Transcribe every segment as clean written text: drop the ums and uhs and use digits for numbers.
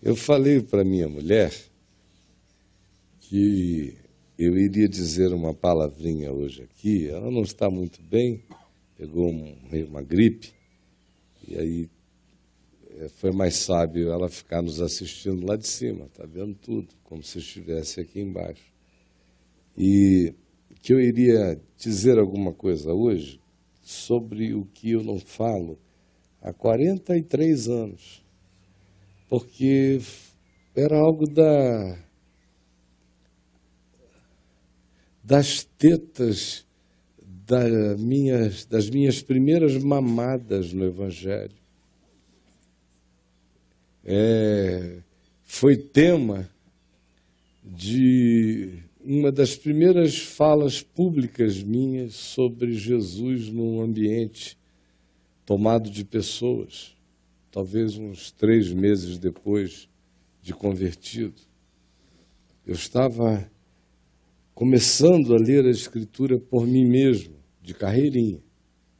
Eu falei para minha mulher que eu iria dizer uma palavrinha hoje aqui. Ela não está muito bem, pegou uma gripe, e aí foi mais sábio ela ficar nos assistindo lá de cima, está vendo tudo, como se estivesse aqui embaixo. E que eu iria dizer alguma coisa hoje sobre o que eu não falo há 43 anos, porque era algo das tetas das minhas primeiras mamadas no Evangelho. Foi tema de uma das primeiras falas públicas minhas sobre Jesus num ambiente tomado de pessoas, talvez uns 3 meses depois de convertido. Eu estava começando a ler a Escritura por mim mesmo, de carreirinha,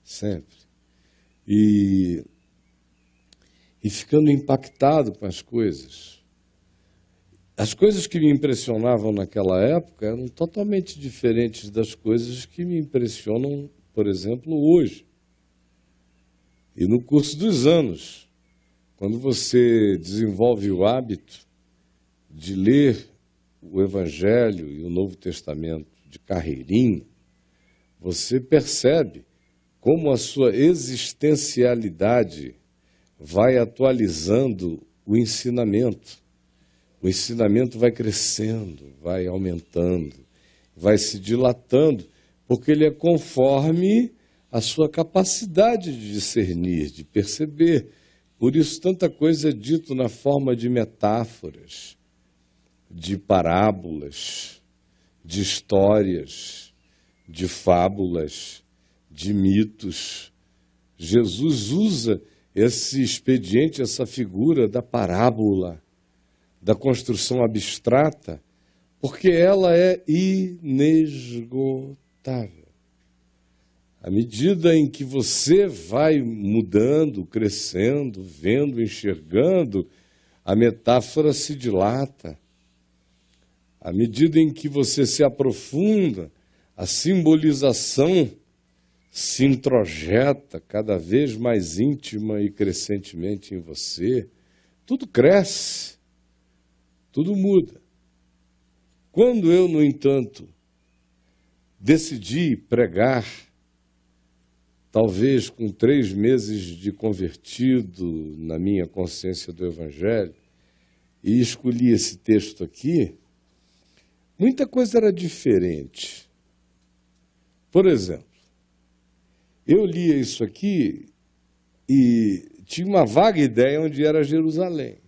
sempre. E ficando impactado com as coisas. As coisas que me impressionavam naquela época eram totalmente diferentes das coisas que me impressionam, por exemplo, hoje. E no curso dos anos, quando você desenvolve o hábito de ler o Evangelho e o Novo Testamento de carreirinha, você percebe como a sua existencialidade vai atualizando o ensinamento. O ensinamento vai crescendo, vai aumentando, vai se dilatando, porque ele é conforme a sua capacidade de discernir, de perceber. Por isso, tanta coisa é dito na forma de metáforas, de parábolas, de histórias, de fábulas, de mitos. Jesus usa esse expediente, essa figura da parábola, da construção abstrata, porque ela é inesgotável. À medida em que você vai mudando, crescendo, vendo, enxergando, a metáfora se dilata. À medida em que você se aprofunda, a simbolização se introjeta cada vez mais íntima e crescentemente em você. Tudo cresce. Tudo muda. Quando eu, no entanto, decidi pregar, talvez com 3 meses de convertido na minha consciência do Evangelho, e escolhi esse texto aqui, muita coisa era diferente. Por exemplo, eu lia isso aqui e tinha uma vaga ideia onde era Jerusalém.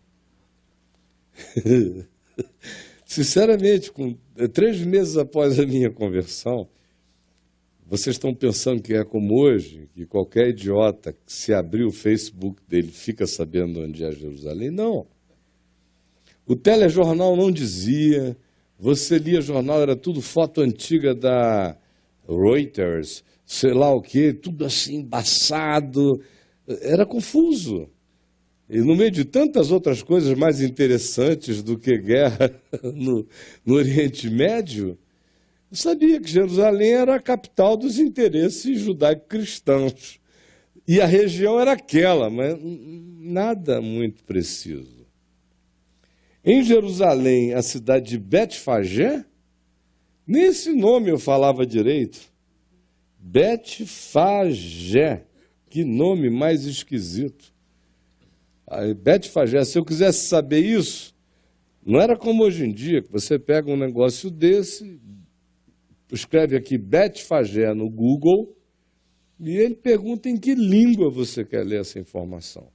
Sinceramente, 3 meses após a minha conversão, vocês estão pensando que é como hoje, que qualquer idiota que se abrir o Facebook dele fica sabendo onde é Jerusalém? Não. O telejornal não dizia, você lia jornal, era tudo foto antiga da Reuters, sei lá o quê, tudo assim embaçado, era confuso. E no meio de tantas outras coisas mais interessantes do que guerra no Oriente Médio, eu sabia que Jerusalém era a capital dos interesses judaico-cristãos. E a região era aquela, mas nada muito preciso. Em Jerusalém, a cidade de Betfagé, nem esse nome eu falava direito. Betfagé, que nome mais esquisito. Betfagé, se eu quisesse saber isso, não era como hoje em dia, que você pega um negócio desse, escreve aqui Betfagé no Google, e ele pergunta em que língua você quer ler essa informação.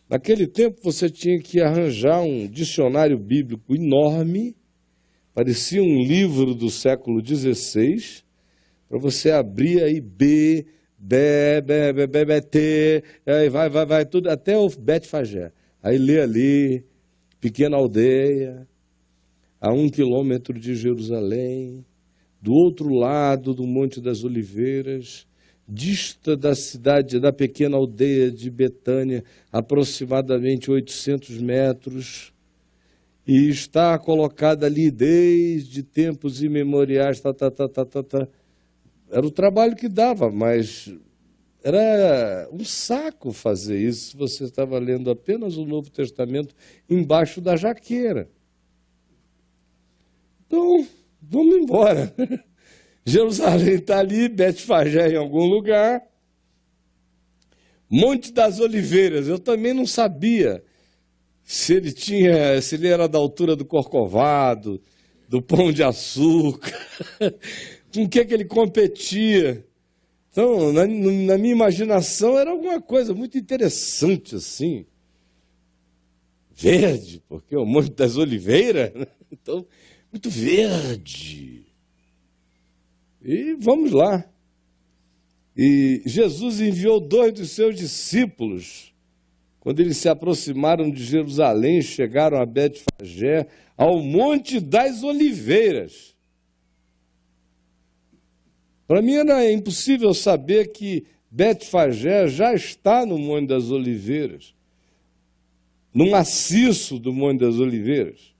Naquele tempo você tinha que arranjar um dicionário bíblico enorme, parecia um livro do século XVI, para você abrir aí T, aí vai, tudo, até o Betfagé. Aí lê ali, pequena aldeia, a 1 quilômetro de Jerusalém, do outro lado do Monte das Oliveiras, dista da cidade, da pequena aldeia de Betânia, aproximadamente 800 metros. e está colocada ali desde tempos imemoriais. Era o trabalho que dava, mas era um saco fazer isso se você estava lendo apenas o Novo Testamento embaixo da jaqueira. Então, vamos embora. Jerusalém está ali, Betfagé em algum lugar. Monte das Oliveiras, eu também não sabia se ele era da altura do Corcovado, do Pão de Açúcar, com o que ele competia. Então, na minha imaginação, era alguma coisa muito interessante, assim. Verde, porque é o Monte das Oliveiras, né? Então, muito verde. E vamos lá. E Jesus enviou 2 dos seus discípulos, quando eles se aproximaram de Jerusalém, chegaram a Betfagé, ao Monte das Oliveiras. Para mim era impossível saber que Betfagé já está no Monte das Oliveiras, no maciço do Monte das Oliveiras,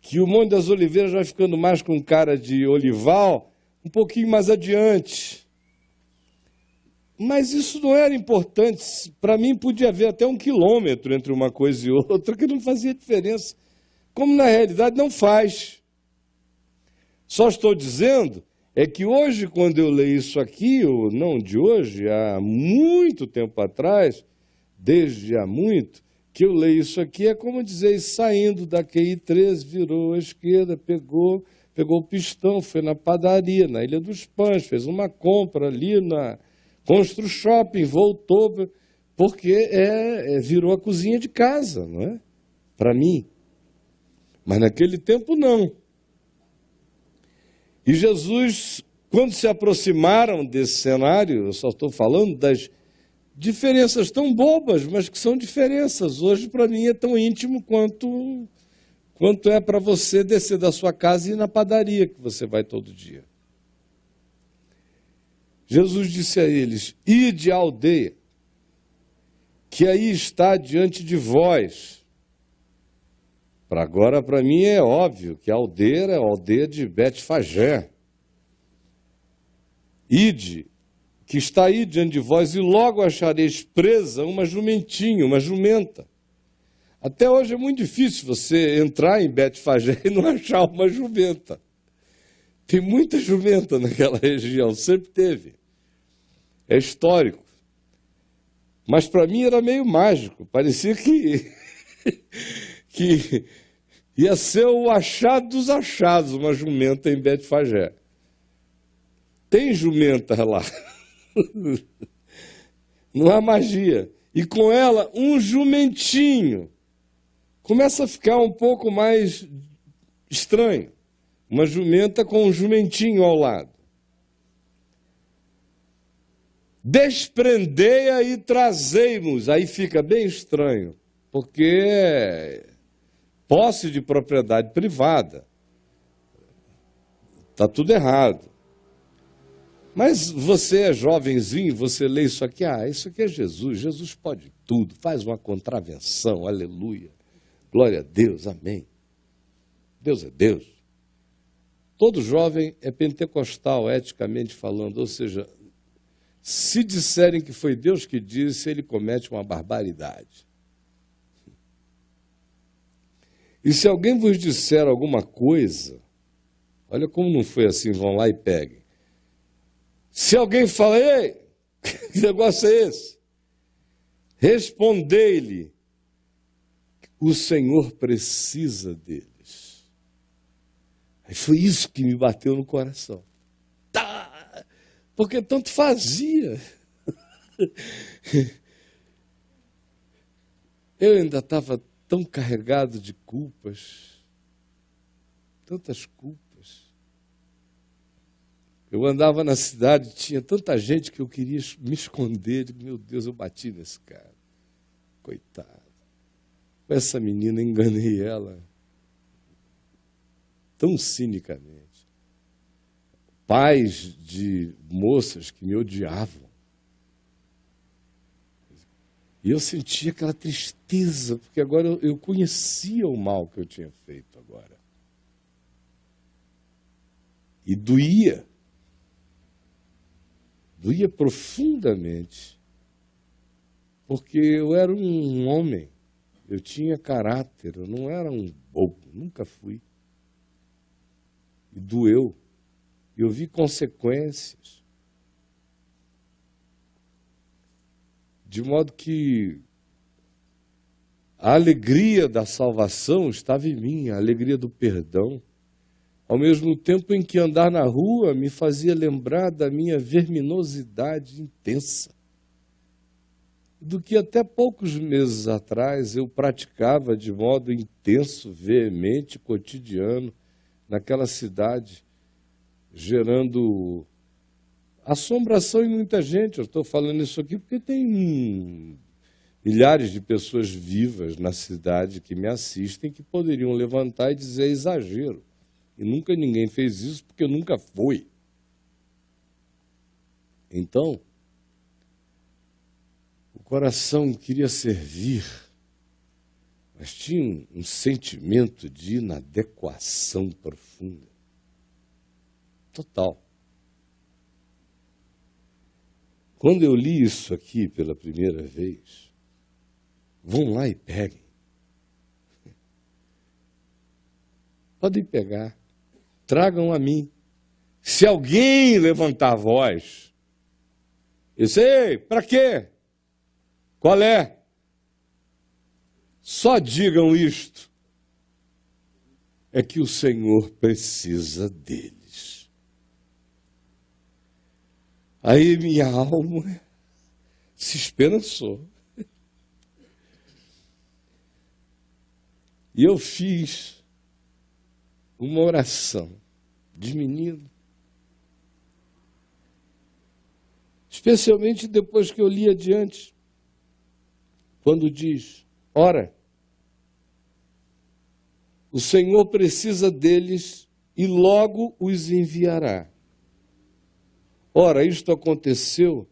que o Monte das Oliveiras vai ficando mais com cara de olival, um pouquinho mais adiante. Mas isso não era importante. Para mim podia haver até 1 quilômetro entre uma coisa e outra, que não fazia diferença. Como na realidade não faz. Só estou dizendo é que hoje, quando eu leio isso aqui, ou não de hoje, há muito tempo atrás, desde há muito, que eu leio isso aqui, é como dizer, saindo da QI 13, virou à esquerda, pegou o pistão, foi na padaria, na Ilha dos Pães, fez uma compra ali na Constru Shopping, voltou, porque virou a cozinha de casa, não é? Para mim. Mas naquele tempo não. E Jesus, quando se aproximaram desse cenário, eu só estou falando das diferenças tão bobas, mas que são diferenças. Hoje, para mim, é tão íntimo quanto é para você descer da sua casa e ir na padaria que você vai todo dia. Jesus disse a eles, ide à aldeia, que aí está diante de vós. Agora, para mim, é óbvio que a aldeia é a aldeia de Betfagé. Ide, que está aí diante de vós, e logo achareis presa uma jumentinha, uma jumenta. Até hoje é muito difícil você entrar em Betfagé e não achar uma jumenta. Tem muita jumenta naquela região, sempre teve. É histórico. Mas para mim era meio mágico. Parecia que ia ser o achado dos achados, uma jumenta em Betfagé. Tem jumenta lá. Não há magia. E com ela, um jumentinho. Começa a ficar um pouco mais estranho. Uma jumenta com um jumentinho ao lado. Desprendei-a e trazei-mos. Aí fica bem estranho, porque é posse de propriedade privada. Está tudo errado. Mas você é jovenzinho, você lê isso aqui, isso aqui é Jesus, Jesus pode tudo, faz uma contravenção, aleluia, glória a Deus, amém. Deus é Deus. Todo jovem é pentecostal, eticamente falando, ou seja, se disserem que foi Deus que disse, ele comete uma barbaridade. E se alguém vos disser alguma coisa, olha como não foi assim, vão lá e peguem. Se alguém fala, ei, que negócio é esse? Respondei-lhe, o Senhor precisa deles. Aí foi isso que me bateu no coração. Tá, porque tanto fazia. Eu ainda estava tão carregado de culpas, tantas culpas. Eu andava na cidade, tinha tanta gente que eu queria me esconder. Digo, meu Deus, eu bati nesse cara. Coitado. Com essa menina, enganei ela tão cinicamente. Pais de moças que me odiavam. E eu sentia aquela tristeza, porque agora eu conhecia o mal que eu tinha feito agora. E doía. Doía profundamente. Porque eu era um homem, eu tinha caráter, eu não era um bobo, nunca fui. E doeu. Eu vi consequências. De modo que a alegria da salvação estava em mim, a alegria do perdão. Ao mesmo tempo em que andar na rua me fazia lembrar da minha verminosidade intensa. Do que até poucos meses atrás eu praticava de modo intenso, veemente, cotidiano, naquela cidade, gerando assombração em muita gente. Eu estou falando isso aqui porque tem milhares de pessoas vivas na cidade que me assistem que poderiam levantar e dizer exagero. E nunca ninguém fez isso porque nunca foi. Então, o coração queria servir, mas tinha um sentimento de inadequação profunda. Total. Quando eu li isso aqui pela primeira vez, vão lá e peguem. Podem pegar. Tragam a mim. Se alguém levantar a voz, eu sei, para quê? Qual é? Só digam isto. É que o Senhor precisa deles. Aí minha alma se esperançou. E eu fiz uma oração de menino. Especialmente depois que eu li adiante, quando diz, ora, o Senhor precisa deles e logo os enviará. Ora, isto aconteceu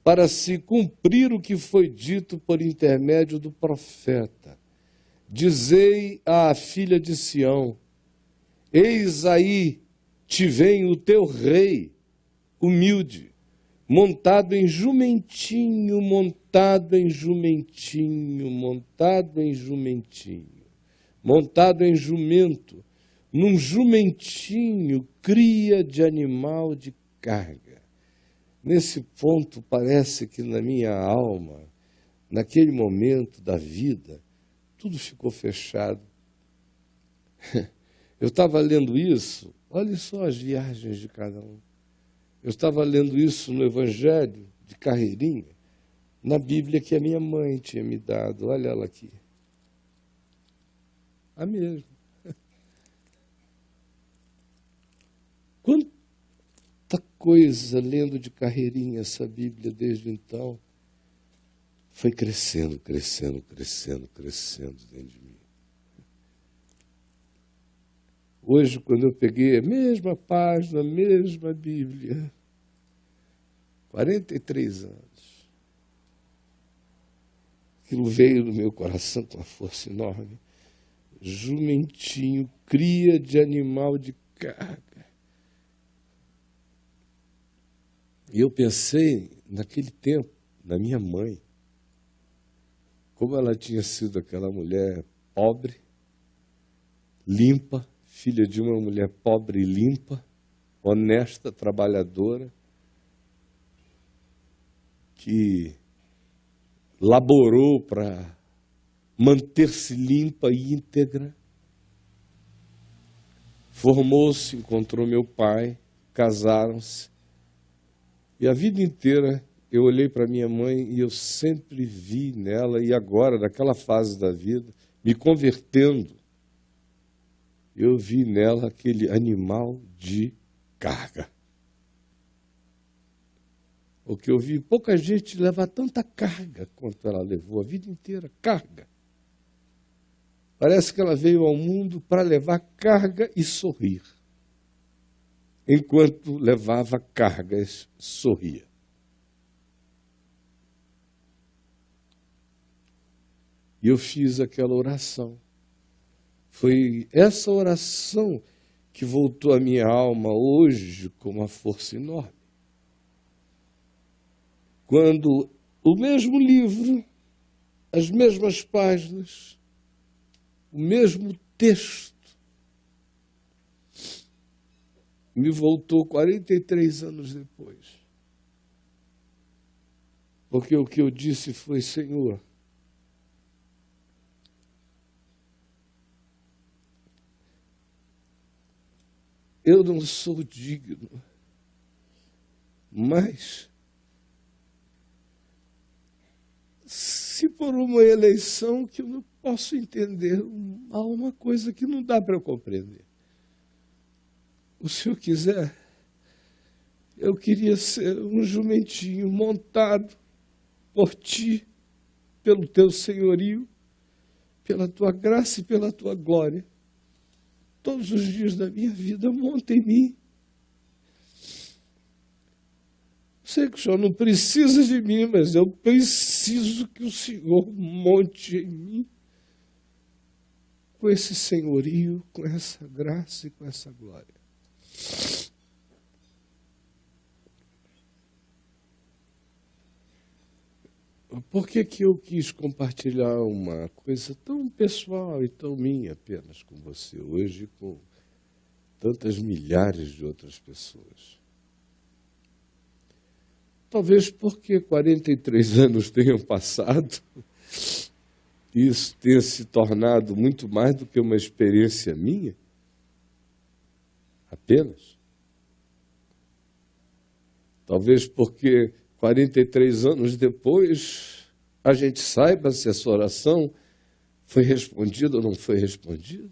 para se cumprir o que foi dito por intermédio do profeta. Dizei à filha de Sião, eis aí te vem o teu rei, humilde, montado em jumentinho, montado em jumentinho, montado em jumentinho, montado em jumento, num jumentinho, cria de animal de carga. Nesse ponto, parece que na minha alma, naquele momento da vida, tudo ficou fechado. Eu estava lendo isso, olha só as viagens de cada um. Eu estava lendo isso no Evangelho de Carreirinha, na Bíblia que a minha mãe tinha me dado. Olha ela aqui. A mesma. Quanta coisa lendo de Carreirinha essa Bíblia desde então. Foi crescendo, crescendo, crescendo, crescendo dentro de mim. Hoje, quando eu peguei a mesma página, a mesma Bíblia, 43 anos, aquilo veio do meu coração com uma força enorme. Jumentinho, cria de animal de carga. E eu pensei, naquele tempo, na minha mãe, como ela tinha sido aquela mulher pobre, limpa, filha de uma mulher pobre e limpa, honesta, trabalhadora, que laborou para manter-se limpa e íntegra, formou-se, encontrou meu pai, casaram-se, e a vida inteira eu olhei para minha mãe e eu sempre vi nela, e agora, naquela fase da vida, me convertendo, eu vi nela aquele animal de carga. O que eu vi, pouca gente leva tanta carga quanto ela levou a vida inteira, carga. Parece que ela veio ao mundo para levar carga e sorrir. Enquanto levava cargas, sorria. E eu fiz aquela oração. Foi essa oração que voltou à minha alma hoje com uma força enorme. Quando o mesmo livro, as mesmas páginas, o mesmo texto, me voltou 43 anos depois. Porque o que eu disse foi: Senhor, eu não sou digno, mas se por uma eleição que eu não posso entender, há uma coisa que não dá para eu compreender. O Senhor quiser, eu queria ser um jumentinho montado por Ti, pelo Teu senhorio, pela Tua graça e pela Tua glória. Todos os dias da minha vida, monta em mim. Sei que o Senhor não precisa de mim, mas eu preciso que o Senhor monte em mim com esse senhorio, com essa graça e com essa glória. Por que que eu quis compartilhar uma coisa tão pessoal e tão minha apenas com você hoje, com tantas milhares de outras pessoas? Talvez porque 43 anos tenham passado, isso tenha se tornado muito mais do que uma experiência minha, apenas. Talvez porque 43 anos depois a gente saiba se essa oração foi respondida ou não foi respondida.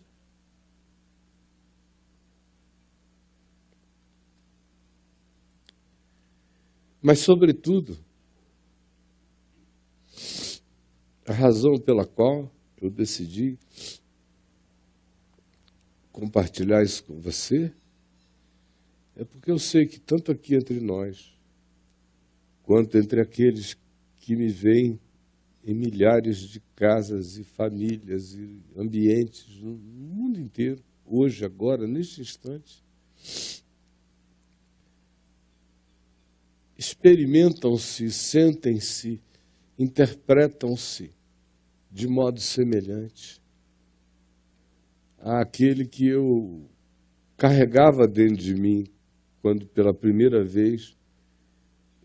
Mas, sobretudo, a razão pela qual eu decidi compartilhar isso com você é porque eu sei que tanto aqui entre nós, quanto entre aqueles que me veem em milhares de casas e famílias e ambientes no mundo inteiro, hoje, agora, neste instante, experimentam-se, sentem-se, interpretam-se de modo semelhante àquele que eu carregava dentro de mim quando, pela primeira vez,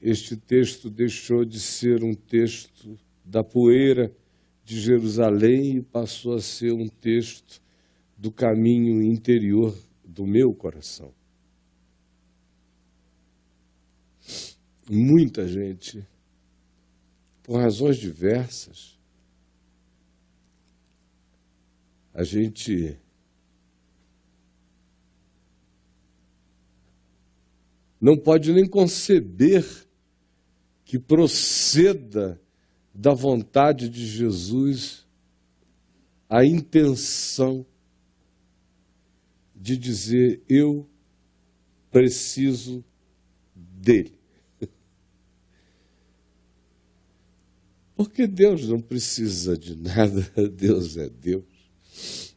este texto deixou de ser um texto da poeira de Jerusalém e passou a ser um texto do caminho interior do meu coração. Muita gente, por razões diversas, a gente não pode nem conceber que proceda da vontade de Jesus a intenção de dizer: eu preciso dele. Porque Deus não precisa de nada, Deus é Deus.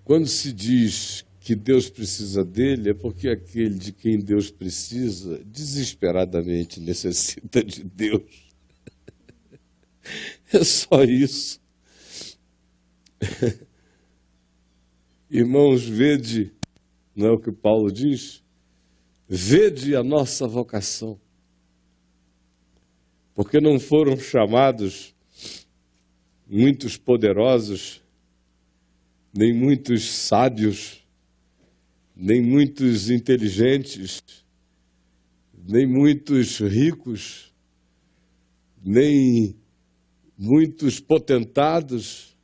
Quando se diz que Deus precisa dele, é porque aquele de quem Deus precisa desesperadamente necessita de Deus. É só isso. Irmãos, vede, não é o que Paulo diz? Vede a nossa vocação. Porque não foram chamados muitos poderosos, nem muitos sábios, nem muitos inteligentes, nem muitos ricos, nem muitos potentados.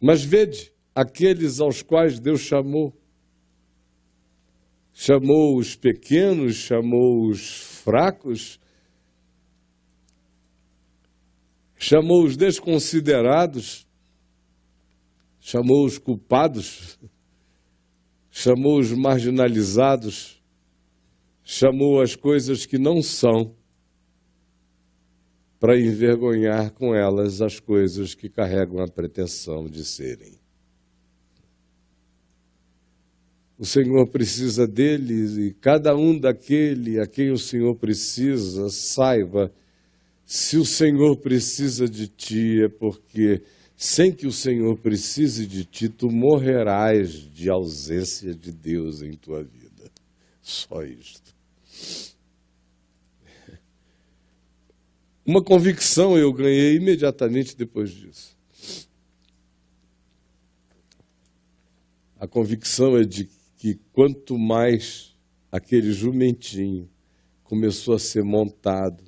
Mas vede aqueles aos quais Deus chamou. Chamou os pequenos, chamou os fracos, chamou os desconsiderados, chamou os culpados, chamou os marginalizados, chamou as coisas que não são, para envergonhar com elas as coisas que carregam a pretensão de serem. O Senhor precisa deles e cada um daquele a quem o Senhor precisa, saiba, se o Senhor precisa de ti é porque, sem que o Senhor precise de ti, tu morrerás de ausência de Deus em tua vida. Só isto. Uma convicção eu ganhei imediatamente depois disso. A convicção é de que quanto mais aquele jumentinho começou a ser montado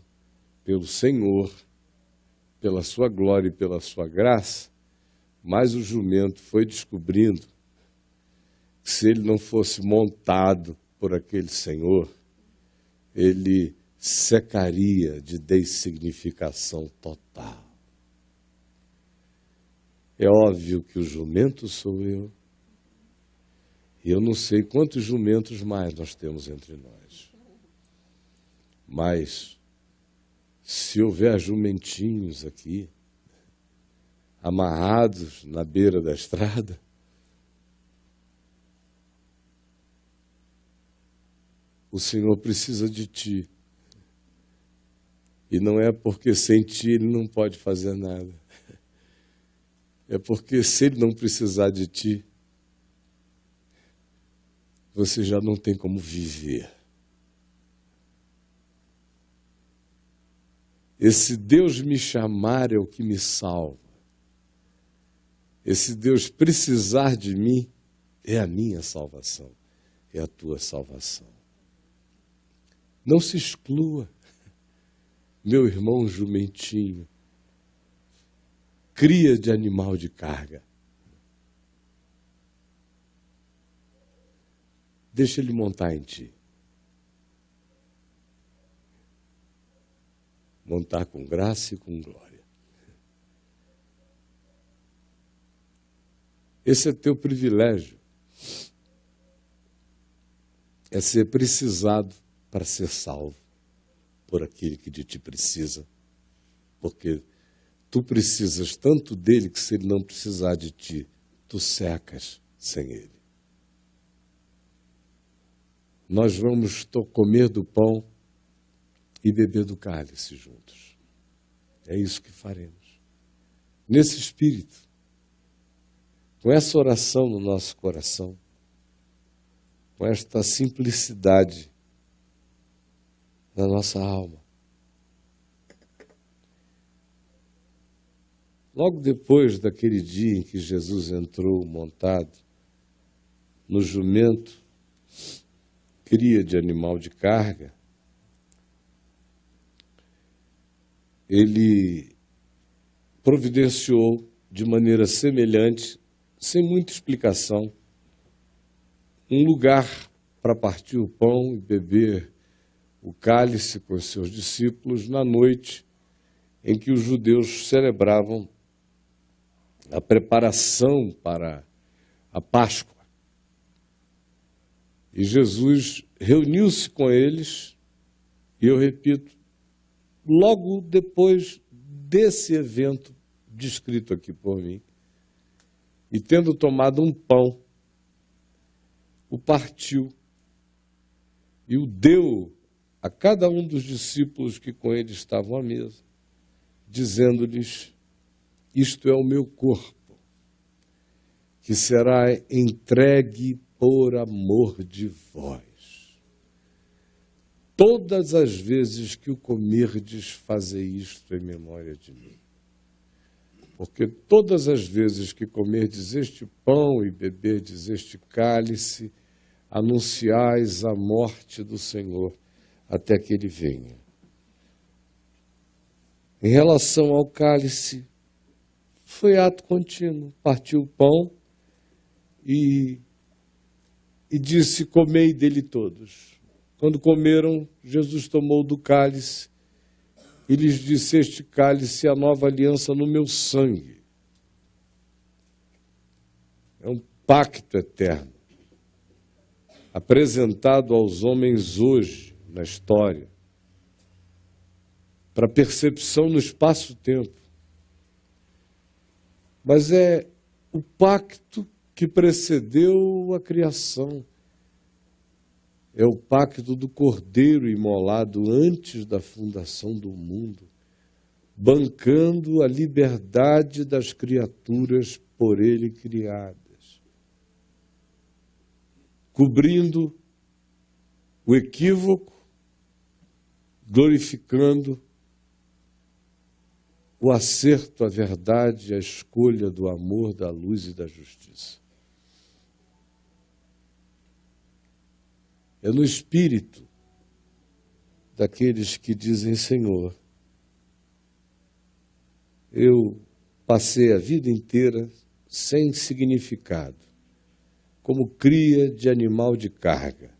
pelo Senhor, pela sua glória e pela sua graça, mais o jumento foi descobrindo que se ele não fosse montado por aquele Senhor, ele secaria de dessignificação total. É óbvio que o jumento sou eu, e eu não sei quantos jumentos mais nós temos entre nós. Mas, se houver jumentinhos aqui, amarrados na beira da estrada, o Senhor precisa de ti. E não é porque sem ti Ele não pode fazer nada. É porque se Ele não precisar de ti, você já não tem como viver. Esse Deus me chamar é o que me salva. Esse Deus precisar de mim é a minha salvação, é a tua salvação. Não se exclua, meu irmão jumentinho, cria de animal de carga. Deixa ele montar em ti. Montar com graça e com glória. Esse é teu privilégio. É ser precisado para ser salvo por aquele que de ti precisa. Porque tu precisas tanto dele que se ele não precisar de ti, tu secas sem ele. Nós vamos comer do pão e beber do cálice juntos. É isso que faremos. Nesse espírito, com essa oração no nosso coração, com esta simplicidade na nossa alma. Logo depois daquele dia em que Jesus entrou montado no jumento, cria de animal de carga, ele providenciou de maneira semelhante, sem muita explicação, um lugar para partir o pão e beber o cálice com os seus discípulos na noite em que os judeus celebravam a preparação para a Páscoa. E Jesus reuniu-se com eles, e eu repito, logo depois desse evento descrito aqui por mim, e tendo tomado um pão, o partiu e o deu a cada um dos discípulos que com ele estavam à mesa, dizendo-lhes: isto é o meu corpo, que será entregue por amor de vós. Todas as vezes que o comerdes, fazei isto em memória de mim. Porque todas as vezes que comerdes este pão e beberdes este cálice, anunciais a morte do Senhor até que ele venha. Em relação ao cálice, foi ato contínuo. Partiu o pão e disse: comei dele todos. Quando comeram, Jesus tomou do cálice e lhes disse: este cálice é a nova aliança no meu sangue. É um pacto eterno, apresentado aos homens hoje, na história, para percepção no espaço-tempo. Mas é o pacto que precedeu a criação. É o pacto do Cordeiro imolado antes da fundação do mundo, bancando a liberdade das criaturas por ele criadas, cobrindo o equívoco, glorificando o acerto, a verdade, a escolha do amor, da luz e da justiça. É no espírito daqueles que dizem: Senhor, eu passei a vida inteira sem significado, como cria de animal de carga,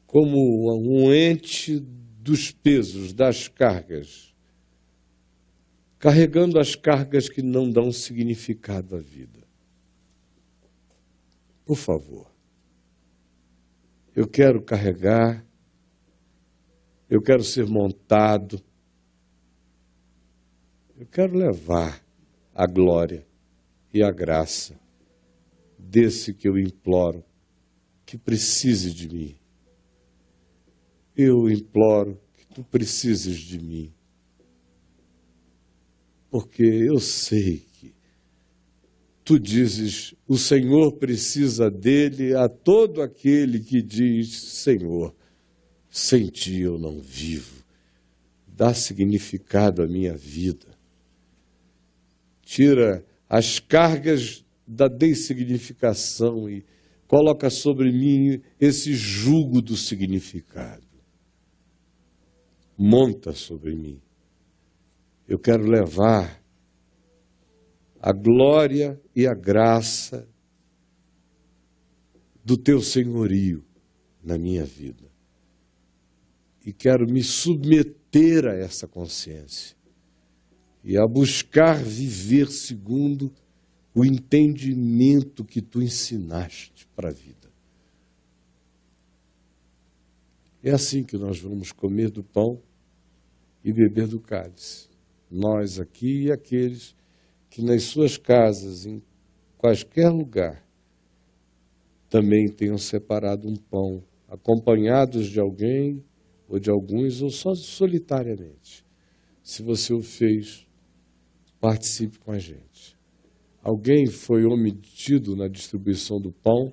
como um ente dos pesos, das cargas, carregando as cargas que não dão significado à vida. Por favor, eu quero carregar, eu quero ser montado, eu quero levar a glória e a graça desse que eu imploro que precise de mim. Eu imploro que tu precises de mim, porque eu sei que tu dizes: o Senhor precisa dele a todo aquele que diz: Senhor, sem ti eu não vivo. Dá significado à minha vida. Tira as cargas da dessignificação e coloca sobre mim esse jugo do significado. Monta sobre mim. Eu quero levar a glória e a graça do teu senhorio na minha vida. E quero me submeter a essa consciência e a buscar viver segundo o entendimento que tu ensinaste para a vida. É assim que nós vamos comer do pão e beber do cálice. Nós aqui e aqueles que nas suas casas, em quaisquer lugar, também tenham separado um pão, acompanhados de alguém, ou de alguns, ou só solitariamente. Se você o fez, participe com a gente. Alguém foi omitido na distribuição do pão?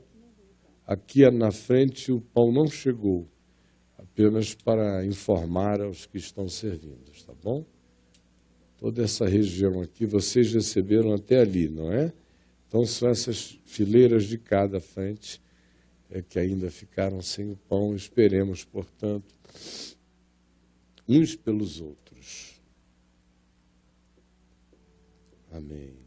Aqui na frente o pão não chegou, apenas para informar aos que estão servindo, tá bom? Toda essa região aqui, vocês receberam até ali, não é? Então são essas fileiras de cada frente que ainda ficaram sem o pão. Esperemos, portanto, uns pelos outros. Amém.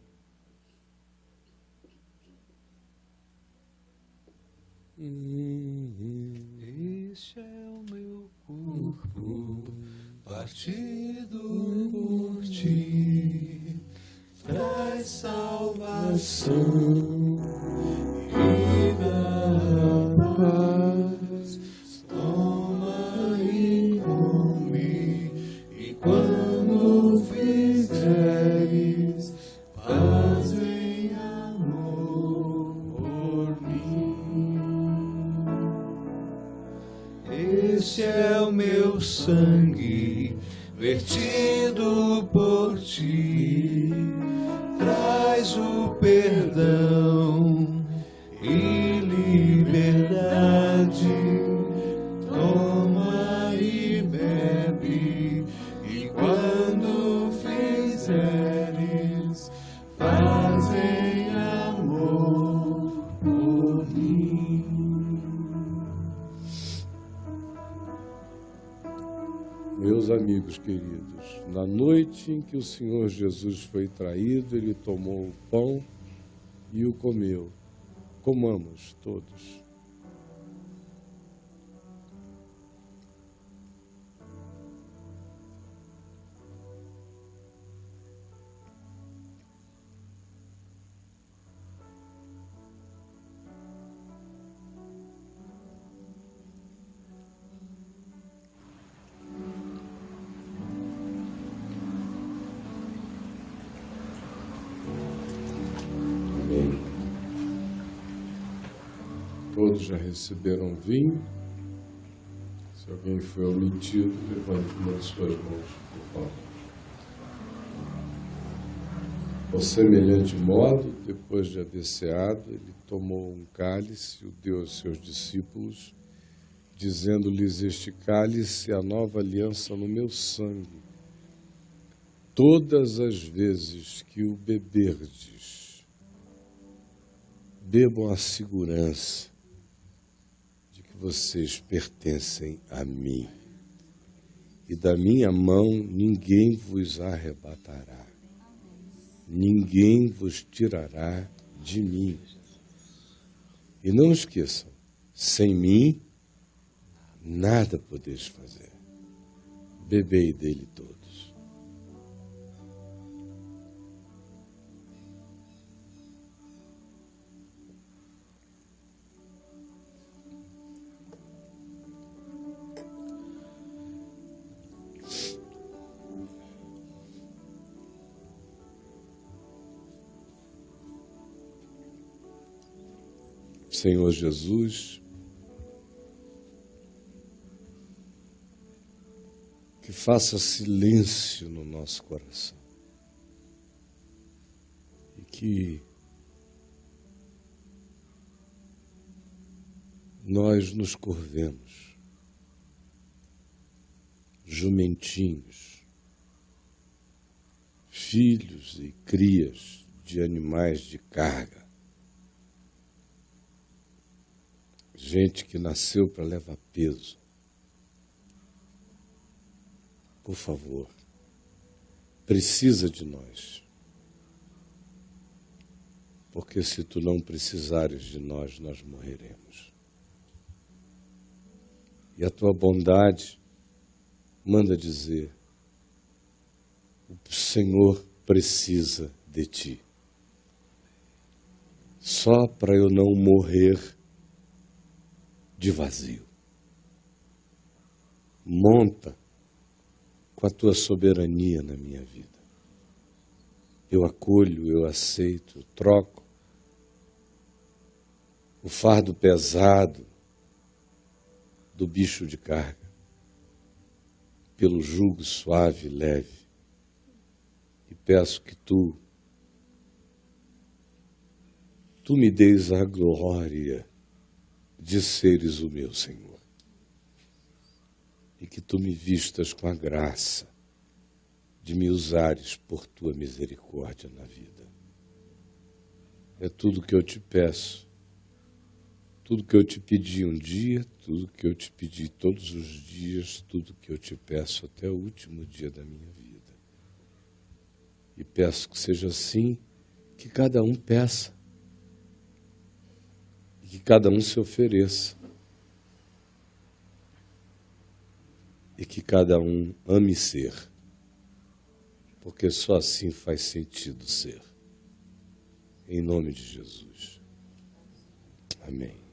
Este é o meu corpo, partido por ti, traz salvação e dá paz. Toma e come, e quando fizeres, faz em amor por mim. Este é o meu sangue, vertido por ti, traz o perdão e liberdade. Toma e bebe, e quando fizeres, faz em amor por mim. Meus amigos queridos, na noite em que o Senhor Jesus foi traído, Ele tomou o pão e o comeu. Comamos todos. irmãos já receberam vinho? Se alguém foi omitido, levante uma de suas mãos, por favor. Por semelhante modo, depois de haver ceado, ele tomou um cálice e o deu aos seus discípulos, dizendo-lhes: este cálice é a nova aliança no meu sangue. Todas as vezes que o beberdes, bebam a segurança de que vocês pertencem a mim, e da minha mão ninguém vos arrebatará, ninguém vos tirará de mim. E não esqueçam, sem mim nada podeis fazer. Bebei dele todos. Senhor Jesus, que faça silêncio no nosso coração e que nós nos curvemos, jumentinhos, filhos e crias de animais de carga, gente que nasceu para levar peso. Por favor, precisa de nós. Porque se tu não precisares de nós, nós morreremos. E a tua bondade manda dizer: o Senhor precisa de ti. Só para eu não morrer de vazio. Monta com a tua soberania na minha vida. Eu acolho, eu aceito, eu troco o fardo pesado do bicho de carga pelo jugo suave e leve. E peço que tu me deis a glória de seres o meu Senhor. E que tu me vistas com a graça de me usares por tua misericórdia na vida. É tudo que eu te peço, tudo que eu te pedi um dia, tudo que eu te pedi todos os dias, tudo que eu te peço até o último dia da minha vida. E peço que seja assim, que cada um peça, e que cada um se ofereça, e que cada um ame ser, porque só assim faz sentido ser. Em nome de Jesus. Amém.